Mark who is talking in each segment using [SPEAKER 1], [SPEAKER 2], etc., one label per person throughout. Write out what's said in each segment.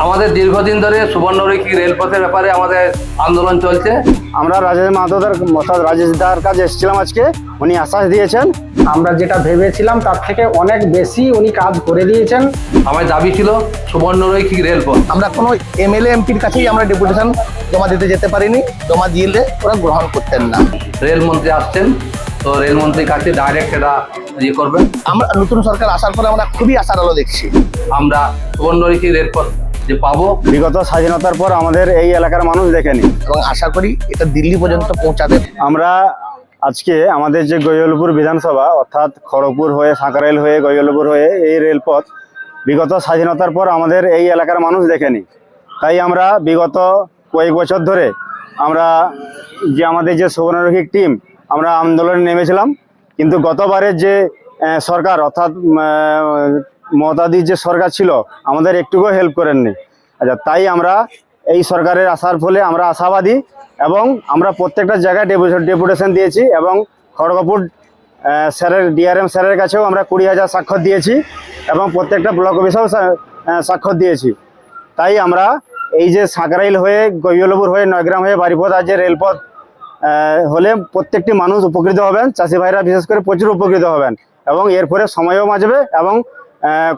[SPEAKER 1] আমাদের দীর্ঘদিন ধরে সুবর্ণরেখী রেলপথের ব্যাপারে আমাদের আন্দোলন চলছে।
[SPEAKER 2] আমরা রাজেশ মাহাতোদার অর্থাৎ রাজেশ দার কাছে এসেছিলাম আজকে। উনি আশ্বাস দিয়েছেন
[SPEAKER 3] আমরা যেটা ভেবেছিলাম তার থেকে অনেক বেশি উনি কাজ করে দিয়েছেন।
[SPEAKER 1] আমার দাবি ছিল সুবর্ণরেখী রেলপথ।
[SPEAKER 4] আমরা কোনো এমএলএ এমপির কাছেই আমরা ডেপুটেশন জমা দিতে যেতে পারিনি, জমা দিলে ওরা গ্রহণ করতেন না।
[SPEAKER 1] রেলমন্ত্রী আসছেন, তো রেলমন্ত্রীর কাছে ডাইরেক্ট এটা করবেন।
[SPEAKER 4] আমরা নতুন সরকার আসার পরে আমরা খুবই আশার আলো দেখছি।
[SPEAKER 1] আমরা সুবর্ণরেখী রেলপথ যে পাবো।
[SPEAKER 2] বিগত স্বাধীনতার পর আমাদের এই এলাকার মানুষ দেখেনি
[SPEAKER 4] এবং আশা করি এটা দিল্লি পর্যন্ত পৌঁছাবে।
[SPEAKER 2] আমরা আজকে আমাদের যে গৈয়লপুর বিধানসভা অর্থাৎ খড়গপুর হয়ে সাঁকরাইল হয়ে গৈয়লপুর হয়ে এই রেলপথ বিগত স্বাধীনতার পর আমাদের এই এলাকার মানুষ দেখেনি। তাই আমরা বিগত কয়েক বছর ধরে আমরা যে আমাদের যে সুবর্ণরেখী টিম আমরা আন্দোলনে নেমেছিলাম, কিন্তু গতবারের যে সরকার অর্থাৎ মমতাদির যে সরকার ছিল আমাদের একটুকুও হেল্প করেননি। আচ্ছা, তাই আমরা এই সরকারের আসার ফলে আমরা আশাবাদী এবং আমরা প্রত্যেকটা জায়গায় ডেপুটেশন দিয়েছি এবং খড়গপুর স্যারের ডিআরএম স্যারের কাছেও আমরা 20,000 স্বাক্ষর দিয়েছি এবং প্রত্যেকটা ব্লক অফিসেও স্বাক্ষর দিয়েছি। তাই আমরা এই যে সাঁকরাইল হয়ে গৈয়লপুর হয়ে নয়গ্রাম হয়ে বারিপদ আজ যে রেলপথ হলে প্রত্যেকটি মানুষ উপকৃত হবেন, চাষি ভাইরা বিশেষ করে প্রচুর উপকৃত হবেন এবং এর ফলে সময়ও বাঁচবে এবং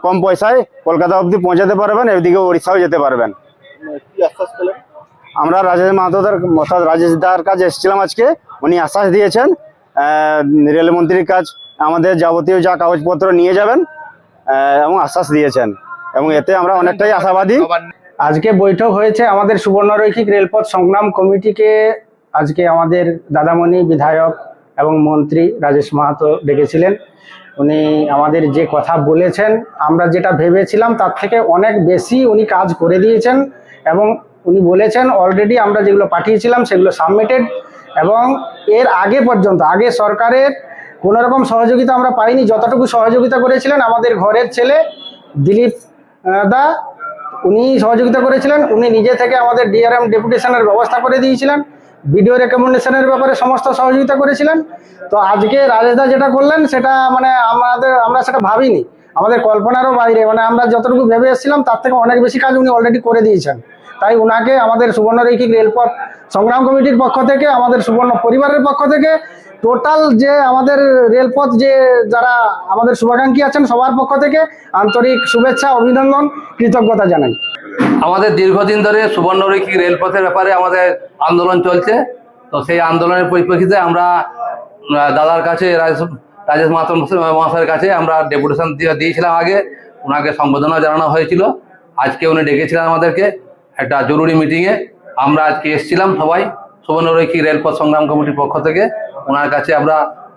[SPEAKER 2] কম পয়সায় কলকাতা অবধি পৌঁছাতে পারবেন, এদিকে উড়িষ্যাও যেতে পারবেন। আমরা রাজেশ মাহাতোদার অর্থাৎ রাজেশ দার কাছে এসেছিলাম আজকে। উনি আশ্বাস দিয়েছেন রেলমন্ত্রীর কাজ আমাদের যাবতীয় যা কাগজপত্র নিয়ে যাবেন এবং আশ্বাস দিয়েছেন এবং এতে আমরা অনেকটাই আশাবাদী।
[SPEAKER 3] আজকে বৈঠক হয়েছে আমাদের সুবর্ণরেখী রেলপথ সংগ্রাম কমিটিকে। আজকে আমাদের দাদামণি বিধায়ক এবং মন্ত্রী রাজেশ মাহাতো ডেকেছিলেন। উনি আমাদের যে কথা বলেছেন আমরা যেটা ভেবেছিলাম তার থেকে অনেক বেশি উনি কাজ করে দিয়েছেন এবং উনি বলেছেন অলরেডি আমরা যেগুলো পাঠিয়েছিলাম সেগুলো সাবমিটেড এবং এর আগে পর্যন্ত আগে সরকারের কোনো রকম সহযোগিতা আমরা পাইনি। যতটুকু সহযোগিতা করেছিলেন আমাদের ঘরের ছেলে দিলীপ দা, উনি সহযোগিতা করেছিলেন। উনি নিজে থেকে আমাদের ডিআরএম ডেপুটেশনের ব্যবস্থা করে দিয়েছিলেন, ভিডিও রেকমেন্ডেশনের ব্যাপারে সমস্ত সহযোগিতা করেছিলেন। তো আজকে রাজেশদা যেটা করলেন সেটা মানে আমরা সেটা ভাবিনি, আমাদের কল্পনারও বাইরে। মানে আমরা যতটুকু ভেবে এসেছিলাম তার থেকে অনেক বেশি কাজ উনি অলরেডি করে দিয়েছেন। তাই উনাকে আমাদের সুবর্ণরেখী রেলপথ সংগ্রাম কমিটির পক্ষ থেকে, আমাদের সুবর্ণ পরিবারের পক্ষ থেকে, টোটাল যে আমাদের রেলপথ যে যারা আমাদের শুভাকাঙ্ক্ষী আছেন সবার পক্ষ থেকে আন্তরিক শুভেচ্ছা, অভিনন্দন, কৃতজ্ঞতা জানাই।
[SPEAKER 1] আমাদের দীর্ঘদিন ধরে সুবর্ণরেখী রেলপথের ব্যাপারে আমাদের আন্দোলন চলছে। তো সেই আন্দোলনের পরিপ্রেক্ষিতে আমরা দাদার কাছে রাজেশ মাহাতো মহাশয়ের কাছে আমরা ডেপুটেশন দিয়েছিলাম। আগে ওনাকে সম্বোধনা জানানো হয়েছিল। আজকে উনি ডেকেছিলেন আমাদেরকে একটা জরুরি মিটিংয়ে। আমরা আজকে এসেছিলাম সবাই সুবর্ণরেখী রেলপথ সংগ্রাম কমিটির পক্ষ থেকে। ওনার কাছে আমরা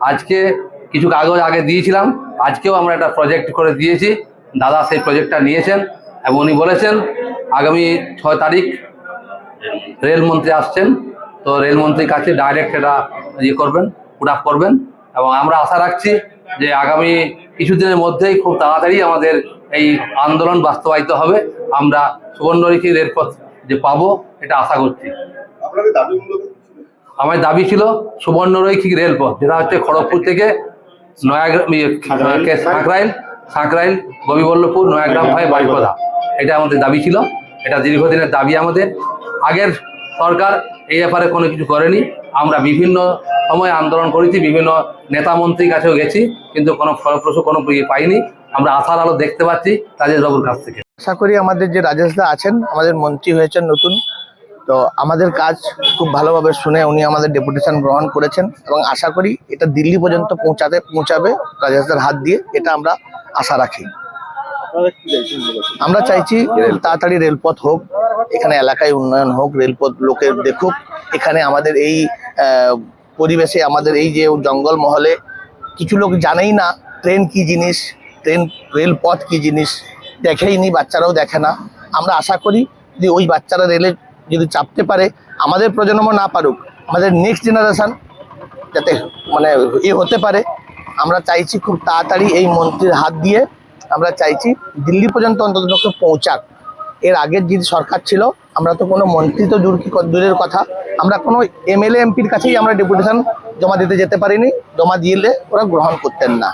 [SPEAKER 1] আজকে কিছু কাগজ আগে দিয়েছিলাম, আজকেও আমরা একটা প্রজেক্ট করে দিয়েছি। দাদা সেই প্রজেক্টটা নিয়েছেন এবং উনি বলেছেন আগামী 6 তারিখ রেলমন্ত্রী আসছেন, তো রেলমন্ত্রীর কাছে ডাইরেক্ট এটা করবেন, পুট আপ করবেন এবং আমরা আশা রাখছি যে আগামী কিছুদিনের মধ্যেই খুব তাড়াতাড়ি আমাদের এই আন্দোলন বাস্তবায়িত হবে। আমরা সুবর্ণরেখী রেলপথ যে পাবো এটা আশা করছি। আমার দাবি ছিল সুবর্ণরেখী রেলপথ, যেটা হচ্ছে খড়গপুর থেকে সাঁকরাইল গোবিবল্লভপুর নয়াগ্রাম হয়ে বারিপদা। এটা আমাদের দাবি ছিল, এটা দীর্ঘদিনের দাবি আমাদের। আগের সরকার এই ব্যাপারে কোনো কিছু করেনি। আমরা বিভিন্ন সময় আন্দোলন করেছি, বিভিন্ন নেতা মন্ত্রীর কাছেও গেছি, কিন্তু কোনো ফলপ্রসূ কোনো পাইনি। আমরা আশার আলো দেখতে পাচ্ছি রাজেশ বাবুর কাছ থেকে।
[SPEAKER 4] আশা করি আমাদের যে রাজেশদা আছেন, আমাদের মন্ত্রী হয়েছেন নতুন, তো আমাদের কাজ খুব ভালোভাবে শুনে উনি আমাদের ডেপুটেশন গ্রহণ করেছেন এবং আশা করি এটা দিল্লি পর্যন্ত পৌঁছাবে রাজেশদার হাত দিয়ে, এটা আমরা আশা রাখি। আমরা চাইছি তাড়াতাড়ি রেলপথ হোক, এখানে এলাকায় উন্নয়ন হোক, রেলপথ লোকে দেখুক। এখানে আমাদের এই পরিবেশে আমাদের এই যে জঙ্গল মহলে কিছু লোক জানেই না ট্রেন কি জিনিস, রেলপথ কি জিনিস দেখেইনি, বাচ্চারাও দেখে না। আমরা আশা করি যে ওই বাচ্চারা রেলে যদি চাপতে পারে, আমাদের প্রজন্ম না পারুক, আমাদের নেক্সট জেনারেশন যাতে মানে হতে পারে। আমরা চাইছি খুব তাড়াতাড়ি এই মন্ত্রীর হাত দিয়ে আমরা চাইছি দিল্লি পর্যন্ত অন্ততপক্ষে পৌঁছাক। এর আগের যে সরকার ছিল আমরা তো কোনো মন্ত্রী তো দূরের কথা, আমরা কোনো এমএলএ এমপির কাছেই আমরা ডেপুটেশন জমা দিতে যেতে পারিনি, জমা দিলে ওরা গ্রহণ করতেন না।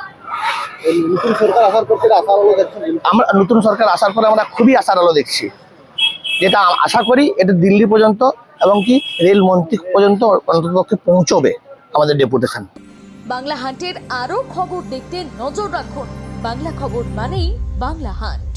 [SPEAKER 4] আমরা নতুন সরকার আসার পরে আমরা খুবই আশার আলো দেখছি। যেটা আশা করি এটা দিল্লি পর্যন্ত এবং কি রেল মন্ত্রী পর্যন্ত অন্ততপক্ষে পৌঁছবে আমাদের ডেপুটেশন।
[SPEAKER 5] বাংলা হান্টের আরও খবর দেখতে নজর রাখুন। বাংলা খবর মানেই বাংলা হান্ট।